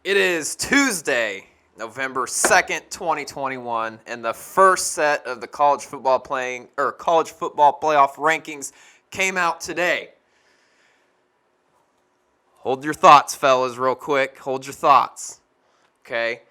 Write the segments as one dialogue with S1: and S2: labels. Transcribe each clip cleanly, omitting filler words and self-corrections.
S1: It is Tuesday, November 2nd, 2021, and the first set of the college football playoff rankings came out today. Hold your thoughts, fellas, real quick. Hold your thoughts. Okay?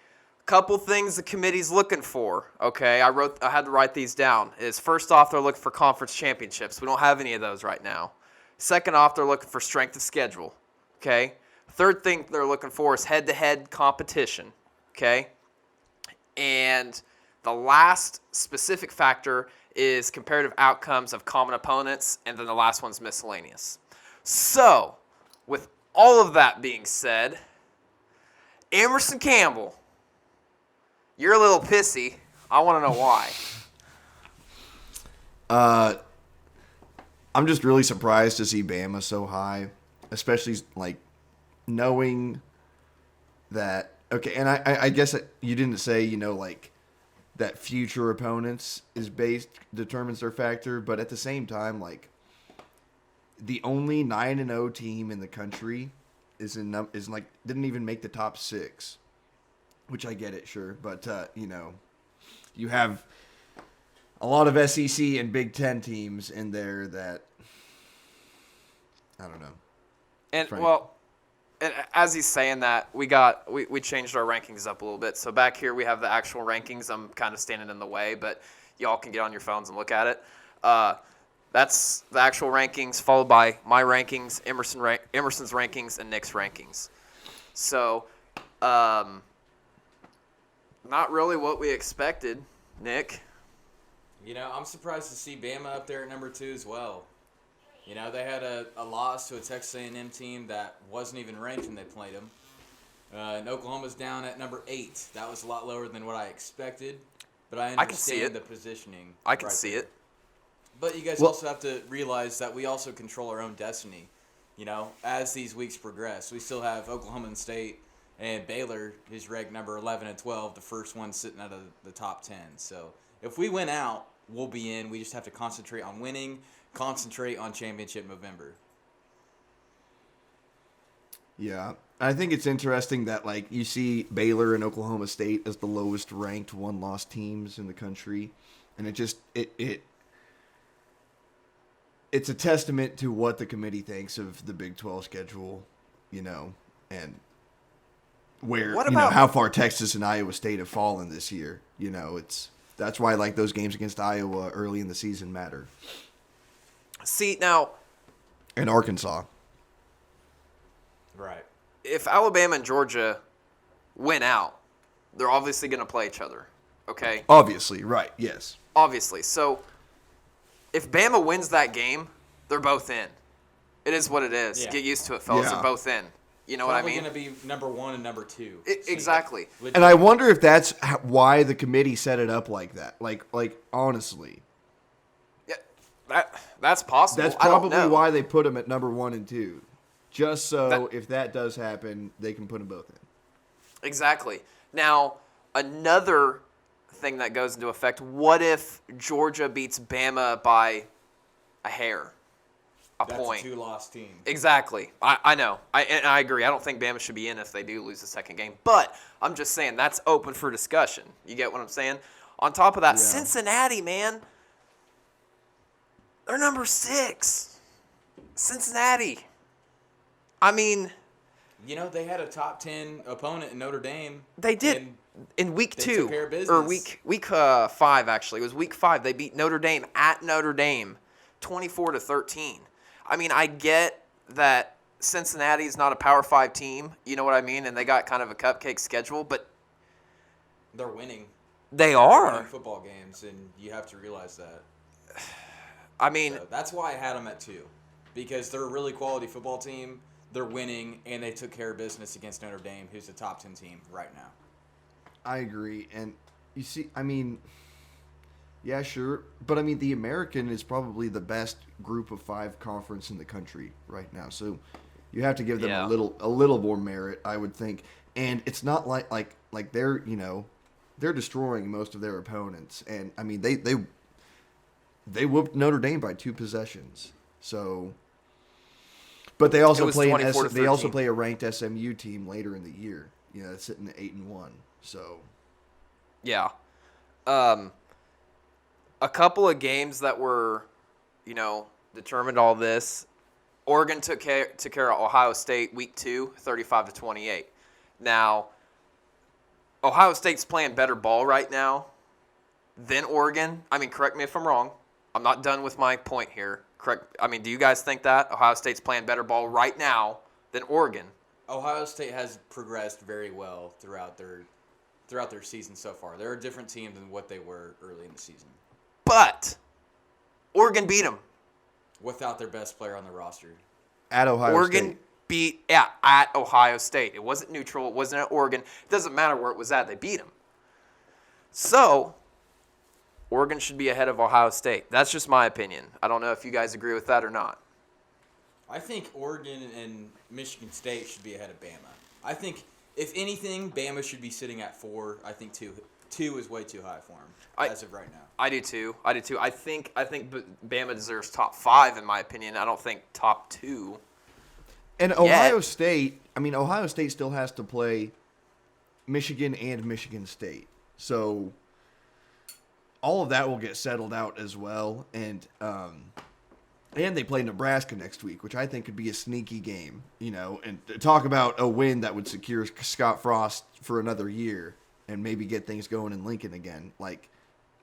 S1: Couple things the committee's looking for. Okay, I had to write these down. Is first off, they're looking for conference championships. We don't have any of those right now. Second off, they're looking for strength of schedule. Okay? Third thing they're looking for is head-to-head competition, okay? And the last specific factor is comparative outcomes of common opponents, and then the last one's miscellaneous. So, with all of that being said, Emerson Campbell, you're a little pissy. I want to know why.
S2: I'm just really surprised to see Bama so high, especially knowing that, okay, and I guess you didn't say, that future opponents determines their factor, but at the same time, the only 9-0 team in the country didn't even make the top 6, which I get it, sure, but you have a lot of SEC and Big Ten teams in there that I don't know.
S1: And well. And as he's saying that, we changed our rankings up a little bit. So back here we have the actual rankings. I'm kind of standing in the way, but y'all can get on your phones and look at it. That's the actual rankings, followed by my rankings, Emerson's rankings, and Nick's rankings. So, not really what we expected, Nick.
S3: I'm surprised to see Bama up there at number 2 as well. They had a loss to a Texas A&M team that wasn't even ranked when they played them. And Oklahoma's down at number 8. That was a lot lower than what I expected, but I understand the positioning.
S1: I can see it.
S3: But you guys also have to realize that we also control our own destiny. As these weeks progress, we still have Oklahoma State and Baylor, who's ranked number 11 and 12, the first one sitting out of the top 10. So if we win out, we'll be in. We just have to concentrate on winning. Concentrate on championship November.
S2: Yeah. I think it's interesting that you see Baylor and Oklahoma State as the lowest ranked one-loss teams in the country, and it's a testament to what the committee thinks of the Big 12 schedule, and where how far Texas and Iowa State have fallen this year. That's why those games against Iowa early in the season matter.
S1: See, now...
S2: And Arkansas.
S3: Right.
S1: If Alabama and Georgia win out, they're obviously going to play each other, okay?
S2: Obviously, right, yes.
S1: Obviously. So, if Bama wins that game, they're both in. It is what it is. Yeah. Get used to it, fellas. Yeah. They're both in. You know what I mean?
S3: Probably going to be number 1 and number 2.
S1: Exactly.
S2: And I wonder if that's why the committee set it up like that. Honestly.
S1: That's possible.
S2: That's probably why they put them at number 1 and 2. Just so if that does happen, they can put them both in.
S1: Exactly. Now, another thing that goes into effect, what if Georgia beats Bama by a hair?
S3: That's
S1: point.
S3: A 2-loss team.
S1: Exactly. I know. I agree. I don't think Bama should be in if they do lose the second game. But I'm just saying that's open for discussion. You get what I'm saying? On top of that, Cincinnati, man. They're number 6. Cincinnati. I mean...
S3: they had a top 10 opponent in Notre Dame.
S1: They did. In week 2.
S3: Took care of business.
S1: Or week 5, actually. It was week 5. They beat Notre Dame at Notre Dame 24-13. I mean, I get that Cincinnati is not a Power 5 team. You know what I mean? And they got kind of a cupcake schedule, but...
S3: They're winning.
S1: They are.
S3: They're winning football games, and you have to realize that.
S1: I mean...
S3: So that's why I had them at 2. Because they're a really quality football team, they're winning, and they took care of business against Notre Dame, who's a top 10 team right now.
S2: I agree. And you see, yeah, sure. But, the American is probably the best group of 5 conference in the country right now. So you have to give them a little more merit, I would think. And it's not like they're, they're destroying most of their opponents. And, they whooped Notre Dame by 2 possessions. So But they also
S1: It was
S2: play
S1: 24 to
S2: they also
S1: 13.
S2: play a ranked SMU team later in the year. You know, it's sitting at 8-1. So
S1: Yeah. A couple of games that were, determined all this. Oregon took care of Ohio State week 2, 35-28. Now, Ohio State's playing better ball right now than Oregon. I mean, correct me if I'm wrong. I'm not done with my point here. Do you guys think that Ohio State's playing better ball right now than Oregon?
S3: Ohio State has progressed very well throughout their season so far. They're a different team than what they were early in the season
S1: But Oregon beat them.
S3: without their best player on the roster.
S2: at Ohio
S1: Oregon
S2: State.
S1: beat at Ohio State. It wasn't neutral. It wasn't at Oregon. It doesn't matter where it was at. They beat them. So Oregon should be ahead of Ohio State. That's just my opinion. I don't know if you guys agree with that or not.
S3: I think Oregon and Michigan State should be ahead of Bama. I think, if anything, Bama should be sitting at 4. I think 2 is way too high for them as of right now.
S1: I do too. I think Bama deserves top 5 in my opinion. I don't think top 2.
S2: And Ohio State, Ohio State still has to play Michigan and Michigan State. So all of that will get settled out as well. And they play Nebraska next week, which I think could be a sneaky game, and talk about a win that would secure Scott Frost for another year and maybe get things going in Lincoln again.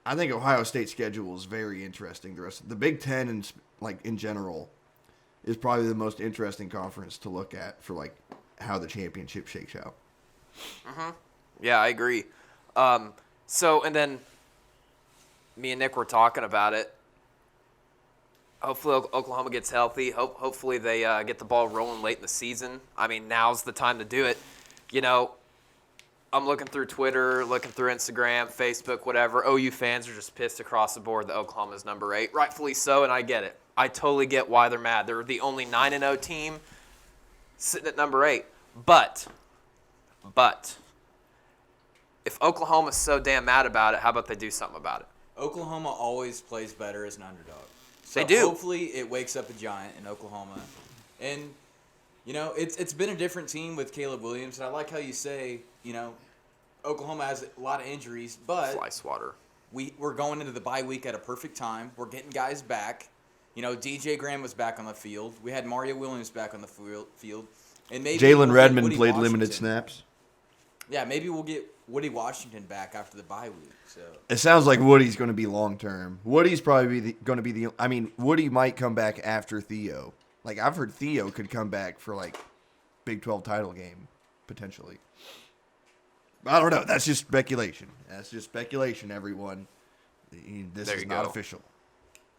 S2: I think Ohio State's schedule is very interesting. The Big Ten and in general is probably the most interesting conference to look at for how the championship shakes out.
S1: Yeah, I agree. And then me and Nick were talking about it. Hopefully Oklahoma gets healthy. Hopefully they get the ball rolling late in the season. Now's the time to do it. I'm looking through Twitter, looking through Instagram, Facebook, whatever. OU fans are just pissed across the board that Oklahoma's number 8. Rightfully so, and I get it. I totally get why they're mad. They're the only 9-0 team sitting at number 8. But, if Oklahoma's so damn mad about it, how about they do something about it?
S3: Oklahoma always plays better as an underdog. So
S1: They do.
S3: Hopefully it wakes up a giant in Oklahoma. And, it's been a different team with Caleb Williams. And I like how you say, Oklahoma has a lot of injuries, but
S1: Fly swatter.
S3: we're going into the bye week at a perfect time. We're getting guys back. DJ Graham was back on the field. We had Mario Williams back on the field. And maybe
S2: Jalen
S3: we'll get
S2: Redmond
S3: Woody
S2: played limited
S3: Washington.
S2: snaps.
S3: Yeah, maybe we'll get Woody Washington back after the bye week. So
S2: It sounds like Woody's going to be long term. Woody's probably going to be the. Woody might come back after Theo. I've heard Theo could come back for Big 12 title game potentially. I don't know. That's just speculation. Everyone. This
S1: There
S2: is
S1: you
S2: not
S1: go.
S2: official.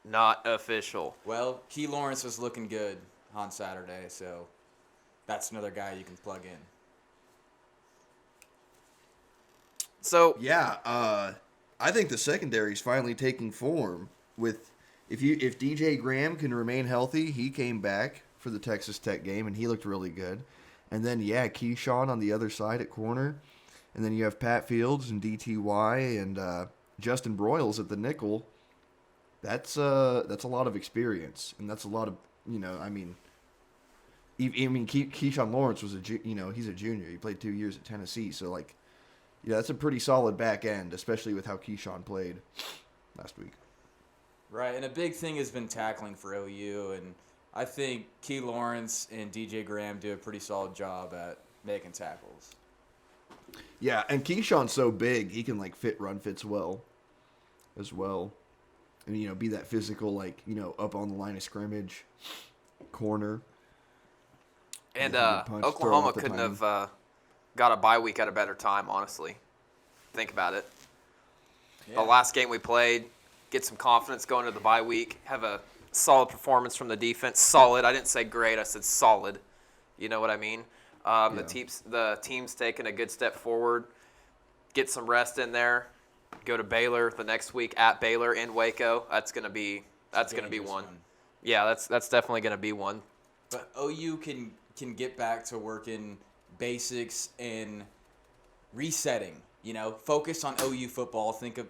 S1: Not official.
S3: Well, Key Lawrence was looking good on Saturday, so that's another guy you can plug in.
S1: So,
S2: Yeah, I think the secondary is finally taking form. If DJ Graham can remain healthy, he came back for the Texas Tech game and he looked really good. And then Keyshawn on the other side at corner, and then you have Pat Fields and DTY and Justin Broyles at the nickel. That's a lot of experience, and that's a lot of Keyshawn Lawrence was he's a junior. He played 2 years at Tennessee, so that's a pretty solid back end, especially with how Keyshawn played last week.
S3: Right, and a big thing has been tackling for OU, and I think Key Lawrence and DJ Graham do a pretty solid job at making tackles.
S2: Yeah, and Keyshawn's so big, he can run fits well as well. And be that physical up on the line of scrimmage, corner.
S1: and
S2: Yeah, he can punch, throw
S1: Oklahoma
S2: off the
S1: couldn't
S2: timing.
S1: have got a bye week at a better time, honestly. Think about it.
S3: Yeah.
S1: The last game we played, get some confidence going into the bye week, have a solid performance from the defense. Solid. I didn't say great. I said solid. You know what I mean? The team's taking a good step forward. Get some rest in there. Go to Baylor the next week at Baylor in Waco. That's gonna be
S3: Dangerous
S1: one. Yeah, that's definitely gonna be one.
S3: But OU can get back to working basics and resetting. Focus on OU football. Think of,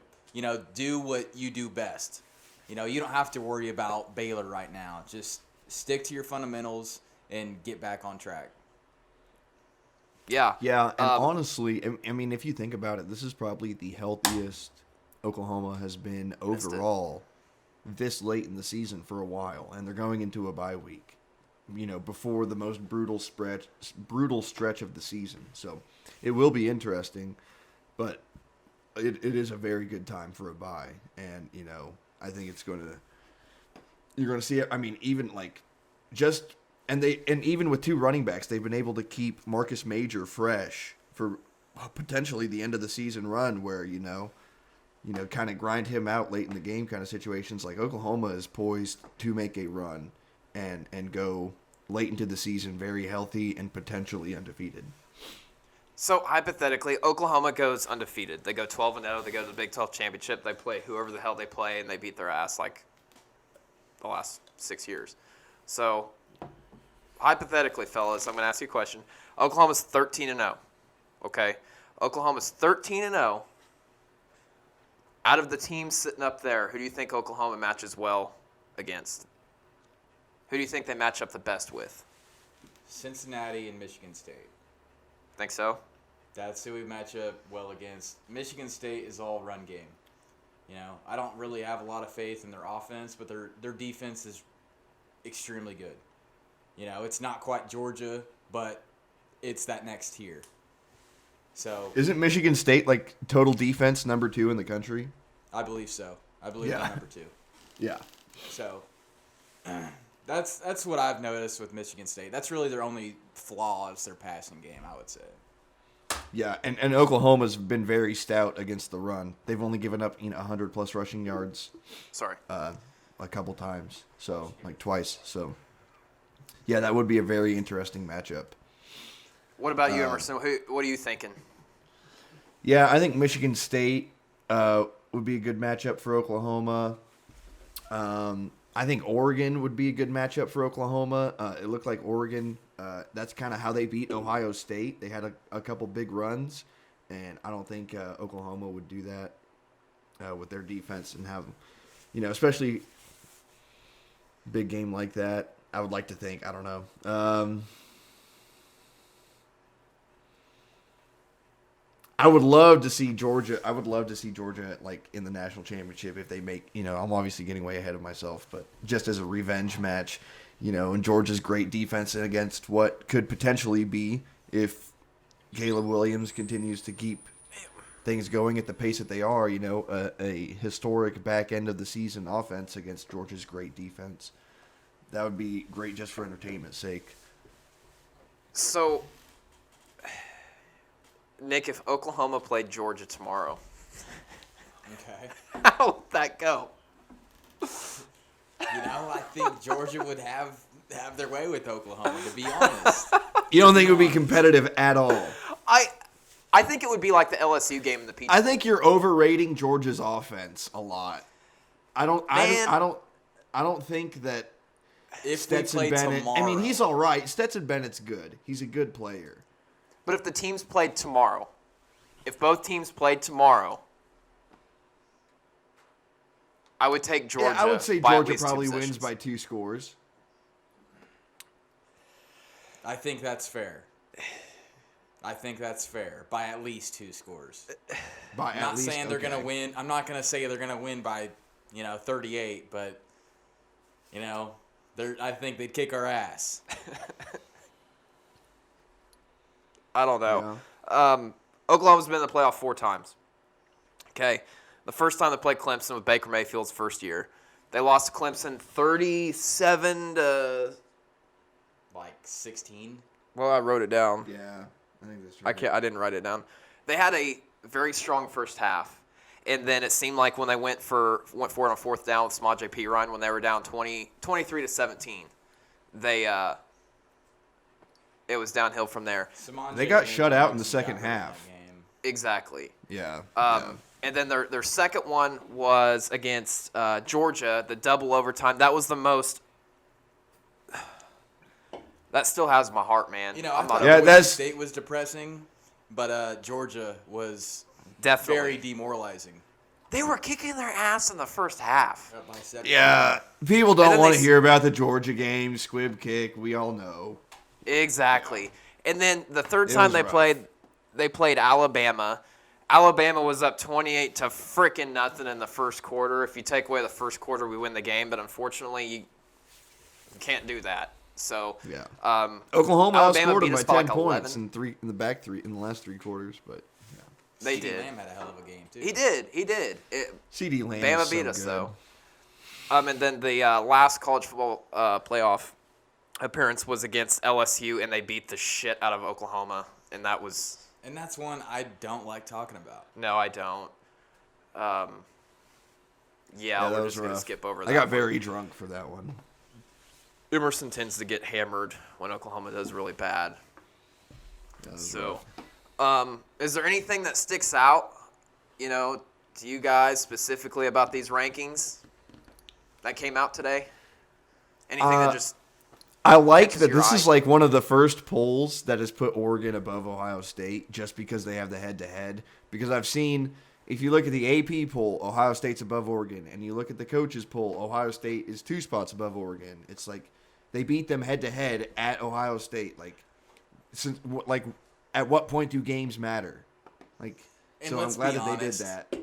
S3: do what you do best. You don't have to worry about Baylor right now. Just stick to your fundamentals and get back on track.
S1: Yeah.
S2: Yeah, and honestly, I mean, if you think about it, this is probably the healthiest Oklahoma has been overall this late in the season for a while, and they're going into a bye week, before the most brutal stretch of the season. So it will be interesting, but it is a very good time for a bye, and I think you're going to see it. I mean, even like just. And even with 2 running backs, they've been able to keep Marcus Major fresh for potentially the end of the season run, where kind of grind him out late in the game kind of situations. Like Oklahoma is poised to make a run and go late into the season very healthy and potentially undefeated.
S1: So hypothetically, Oklahoma goes undefeated. They go 12-0. They go to the Big 12 championship. They play whoever the hell they play, and they beat their ass like the last 6 years. So. Hypothetically, fellas, I'm going to ask you a question. Oklahoma's 13-0. Okay? Oklahoma's 13-0. Out of the teams sitting up there, who do you think Oklahoma matches well against? Who do you think they match up the best with?
S3: Cincinnati and Michigan State.
S1: Think so?
S3: That's who we match up well against. Michigan State is all run game. I don't really have a lot of faith in their offense, but their defense is extremely good. It's not quite Georgia, but it's that next tier. So
S2: isn't Michigan State like total defense number 2 in the country?
S3: I believe so. I believe they're number 2.
S2: Yeah.
S3: So that's what I've noticed with Michigan State. That's really their only flaw is their passing game, I would say.
S2: Yeah, and Oklahoma's been very stout against the run. They've only given up 100+ rushing yards.
S1: Sorry.
S2: A couple times, so like twice. So. Yeah, that would be a very interesting matchup.
S1: What about you, Emerson? What are you thinking?
S2: Yeah, I think Michigan State would be a good matchup for Oklahoma. I think Oregon would be a good matchup for Oklahoma. It looked like Oregon, that's kind of how they beat Ohio State. They had a couple big runs, and I don't think Oklahoma would do that with their defense and have, especially big game like that. I would like to think. I don't know. I would love to see Georgia. I would love to see Georgia like in the national championship if they make. I'm obviously getting way ahead of myself, but just as a revenge match, and Georgia's great defense against what could potentially be if Caleb Williams continues to keep things going at the pace that they are. A historic back end of the season offense against Georgia's great defense. That would be great just for entertainment's sake.
S1: So, Nick, if Oklahoma played Georgia tomorrow,
S3: Okay.
S1: how would that go?
S3: I think Georgia would have their way with Oklahoma, to be honest.
S2: You don't think it would be competitive at all?
S1: I think it would be like the LSU game in the Peach.
S2: I think you're overrating Georgia's offense a lot. I don't think that
S3: If
S2: Stetson
S3: we play
S2: Bennett.
S3: tomorrow,
S2: I mean, he's all right. Stetson Bennett's good. He's a good player.
S1: But if the teams played tomorrow, if both teams played tomorrow, I would take Georgia.
S2: Yeah, I would say
S1: by at
S2: Georgia
S1: least two
S2: probably wins
S1: possessions.
S2: by 2 scores.
S3: I think that's fair. By at least 2 scores.
S2: By
S3: I'm
S2: at
S3: not
S2: least,
S3: saying they're
S2: okay.
S3: going to win. I'm not going to say they're going to win by, 38, but, I think they'd kick our ass.
S1: I don't know. Oklahoma's been in the playoff 4 times. Okay. The first time they played Clemson with Baker Mayfield's first year, they lost to Clemson 37 to.
S3: Like 16.
S1: Well, I wrote it down.
S2: Yeah, I think that's right.
S1: I didn't write it down. They had a very strong first half, and then it seemed like when they went for it on 4th down with Small JP run when they were down 23 to 17, it was downhill from there.
S2: They got shut out in the second half.
S1: Exactly.
S2: Yeah.
S1: And then their second one was against Georgia, the double overtime. That was the most. That still has my heart, man.
S3: I thought
S2: Yeah,
S3: Boise
S2: that's-
S3: State was depressing, but Georgia was
S1: Definitely.
S3: very demoralizing.
S1: They were kicking their ass in the first half.
S3: Up by 7.
S2: Yeah, people
S1: And
S2: don't
S1: then
S2: want
S1: they
S2: to hear about the Georgia game, squib kick. We all know.
S1: Exactly. And then the third
S2: It
S1: time
S2: was
S1: they
S2: rough.
S1: played Alabama. Alabama was up 28 to freaking nothing in the first quarter. If you take away the first quarter, we win the game. But unfortunately, you can't do that. So
S2: Yeah.
S1: um,
S2: Oklahoma
S1: Alabama
S2: outscored
S1: beat
S2: them by
S1: us by
S2: 10
S1: like
S2: points
S1: 11.
S2: in the last three quarters, but yeah.
S1: They
S3: CeeDee
S1: did.
S3: Lamb had a hell of a game too.
S1: He did.
S2: CD Lamb.
S1: Bama
S2: is so
S1: beat us
S2: good.
S1: though. And then the last college football playoff appearance was against LSU, and they beat the shit out of Oklahoma. And that was
S3: And that's one I don't like talking about.
S1: no, I don't.
S2: Yeah, that
S1: we're
S2: was
S1: just gonna
S2: rough.
S1: skip over that.
S2: I got
S1: one.
S2: very drunk for that one.
S1: Emerson tends to get hammered when Oklahoma does really bad.
S2: That was
S1: So,
S2: rough.
S1: is there anything that sticks out, to you guys specifically about these rankings that came out today? Anything that just
S2: I like
S1: catches
S2: that
S1: your
S2: this
S1: eye?
S2: is like one of the first polls that has put Oregon above Ohio State just because they have the head-to-head. Because I've seen, if you look at the AP poll, Ohio State's above Oregon, and you look at the coaches poll, Ohio State is 2 spots above Oregon. It's like they beat them head-to-head at Ohio State. At what point do games matter? Like,
S3: And
S2: so I'm
S3: let's
S2: glad
S3: be
S2: that they did
S3: honest.
S2: that.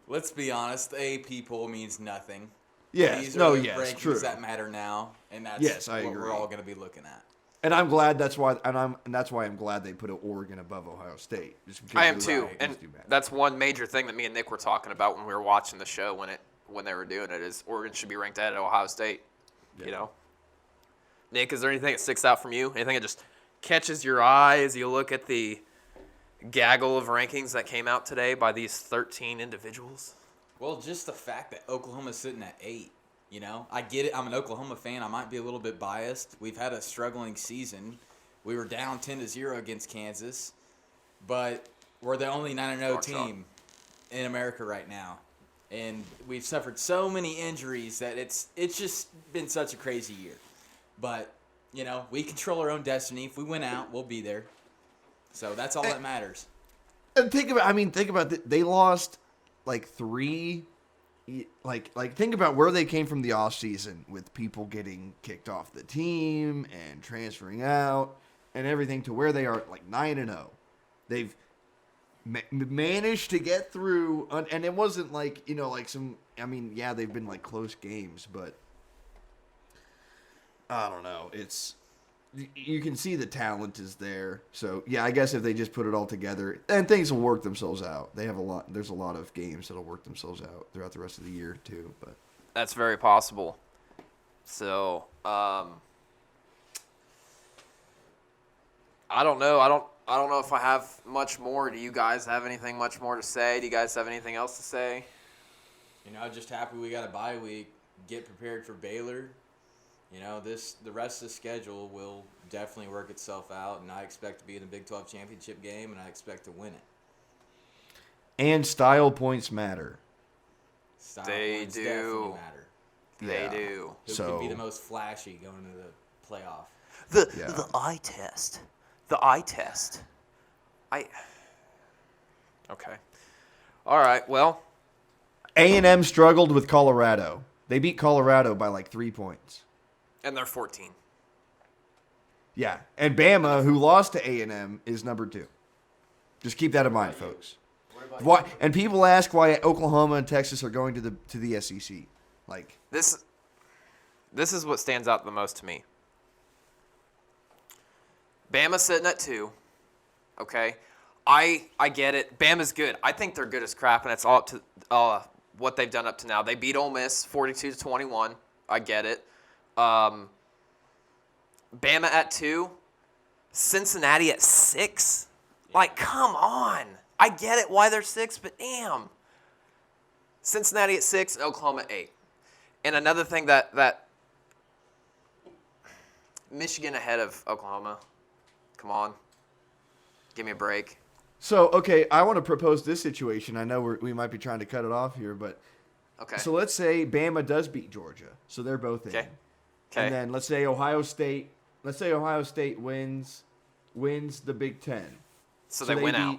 S3: Let's be honest, the AP poll means nothing.
S2: Yes,
S3: These are
S2: no,
S3: the
S2: yes,
S3: rankings
S2: true.
S3: that matter now, and that's
S2: Yes, I
S3: what
S2: agree.
S3: we're all going to be looking at.
S2: And I'm glad that's why, and that's why I'm glad they put Oregon above Ohio State. Just because
S1: I am
S2: those
S1: too,
S2: rankings
S1: and
S2: do matter.
S1: that's one major thing that me and Nick were talking about when we were watching the show when they were doing it is Oregon should be ranked ahead of Ohio State.
S2: Yeah.
S1: Nick, is there anything that sticks out from you? Anything that just catches your eye as you look at the gaggle of rankings that came out today by these 13 individuals?
S3: Well, just the fact that Oklahoma's sitting at 8. I get it. I'm an Oklahoma fan. I might be a little bit biased. We've had a struggling season. We were down 10-0 against Kansas, but we're the only 9-0
S1: Talk shop.
S3: team in America right now, and we've suffered so many injuries that it's just been such a crazy year. But we control our own destiny. If we win out, we'll be there. So that's all that matters.
S2: And think about they lost like 3. Think about where they came from the offseason with people getting kicked off the team and transferring out and everything to where they are like 9-0. They've managed to get through, and it wasn't like, they've been like close games, but I don't know. You can see the talent is there. So, yeah, I guess if they just put it all together, and things will work themselves out. There's a lot of games that'll work themselves out throughout the rest of the year, too. But
S1: That's very possible. So, I don't know. I don't know if I have much more. Do you guys have anything much more to say? Do you guys have anything else to say?
S3: Just happy we got a bye week. Get prepared for Baylor. The rest of the schedule will definitely work itself out, and I expect to be in the Big 12 championship game, and I expect to win it.
S2: and style points matter.
S3: Style
S1: They
S3: points
S1: do.
S3: definitely matter.
S1: They
S2: Yeah.
S1: do.
S3: Who
S2: So-
S3: can be the most flashy going into the playoff?
S2: Yeah.
S1: The eye test. The eye test. Okay. All right. Well,
S2: A&M struggled with Colorado. They beat Colorado by like 3 points.
S1: and they're 14.
S2: Yeah, and Bama, who lost to A&M, is number 2. Just keep that in mind, folks. Why? And people ask why Oklahoma and Texas are going to the SEC. Like,
S1: This is what stands out the most to me. Bama's sitting at 2. Okay. I get it. Bama's good. I think they're good as crap, and it's all up to what they've done up to now. They beat Ole Miss 42-21. I get it. Bama at 2. Cincinnati at 6. Like, come on. I get it why they're 6, but damn. Cincinnati at 6, Oklahoma at 8. And another thing that Michigan ahead of Oklahoma. Come on. Give me a break.
S2: so, okay, I want to propose this situation. I know we might be trying to cut it off here, but
S1: Okay.
S2: so let's say Bama does beat Georgia. So they're both in.
S1: Okay.
S2: And then let's say Ohio State wins the Big Ten.
S1: So they win out.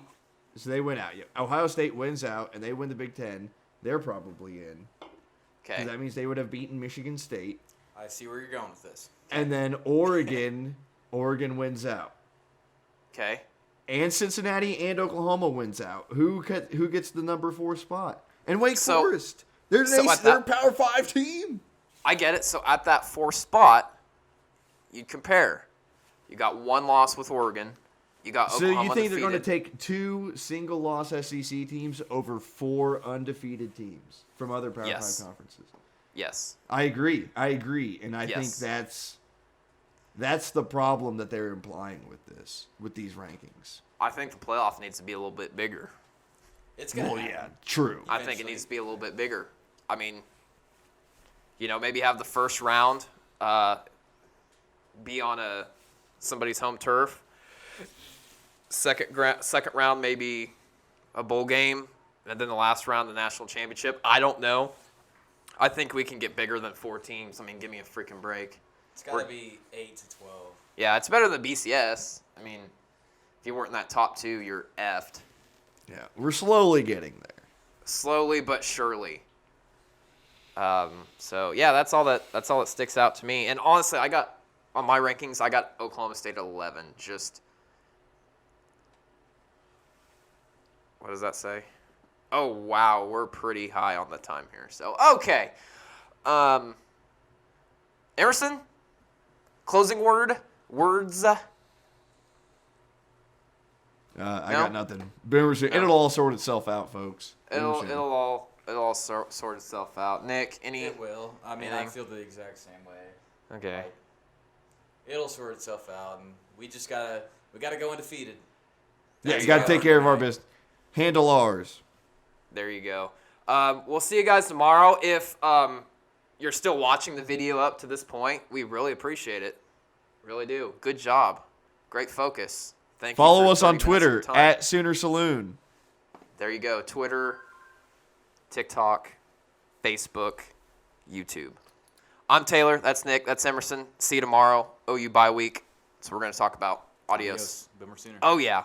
S2: So they win out. Yeah. Ohio State wins out, and they win the Big Ten. they're probably in. 'Cause
S1: Okay.
S2: that means they would have beaten Michigan State.
S3: I see where you're going with this.
S2: And then Oregon wins out.
S1: Okay.
S2: And Cincinnati and Oklahoma wins out. Who gets the number 4 spot? And Wake
S1: So-
S2: Forest. They're
S1: so at
S2: they're a
S1: that-
S2: Power 5 team.
S1: I get it. So at that 4th spot, you compare. You got 1 loss with Oregon. You got
S2: So
S1: Oklahoma
S2: you think they're going to
S1: defeated.
S2: take 2 single-loss SEC teams over 4 undefeated teams from other Power
S1: Yes.
S2: 5 conferences?
S1: Yes.
S2: I agree, and I think
S1: Yes.
S2: that's the problem that they're implying with these rankings.
S1: I think the playoff needs to be a little bit bigger.
S3: It's gonna
S2: Well,
S3: happen.
S2: yeah, true.
S1: I think it
S3: Eventually.
S1: needs to be a little bit bigger. I mean, maybe have the first round be on somebody's home turf. Second round maybe a bowl game, and then the last round the national championship. I don't know. I think we can get bigger than 4 teams. I mean, give me a freaking break.
S3: It's got to be 8 to 12.
S1: Yeah, it's better than BCS. I mean, if you weren't in that top 2, you're effed.
S2: Yeah, we're slowly getting there.
S1: Slowly but surely. So yeah, that's all that sticks out to me. And honestly, I got on my rankings, I got Oklahoma State at 11. Just what does that say? Oh wow, we're pretty high on the time here. So okay, Emerson, closing words.
S2: I
S1: No?
S2: got nothing. Boomer said,
S1: No.
S2: it'll all sort itself out, folks.
S1: It'll
S2: Boomer said.
S1: all sort itself out. Nick, any?
S3: It will. I mean, I
S1: anything?
S3: feel the exact same way.
S1: Okay.
S3: Like, it'll sort itself out, and we gotta go undefeated.
S2: Yeah,
S3: That's
S2: you got to
S3: our
S2: take care of our
S3: tonight.
S2: business. Handle ours.
S1: There you go. We'll see you guys tomorrow. If you're still watching the video up to this point, we really appreciate it. Really do. Good job. Great focus. Thank you.
S2: Follow
S1: for
S2: us on
S1: 30 minutes of your
S2: Twitter
S1: time.
S2: at Sooner Saloon.
S1: There you go. Twitter, TikTok, Facebook, YouTube. I'm Taylor. That's Nick. That's Emerson. See you tomorrow. OU bye week. So we're going to talk about. Adios.
S3: Boomer Sooner.
S1: Oh, yeah.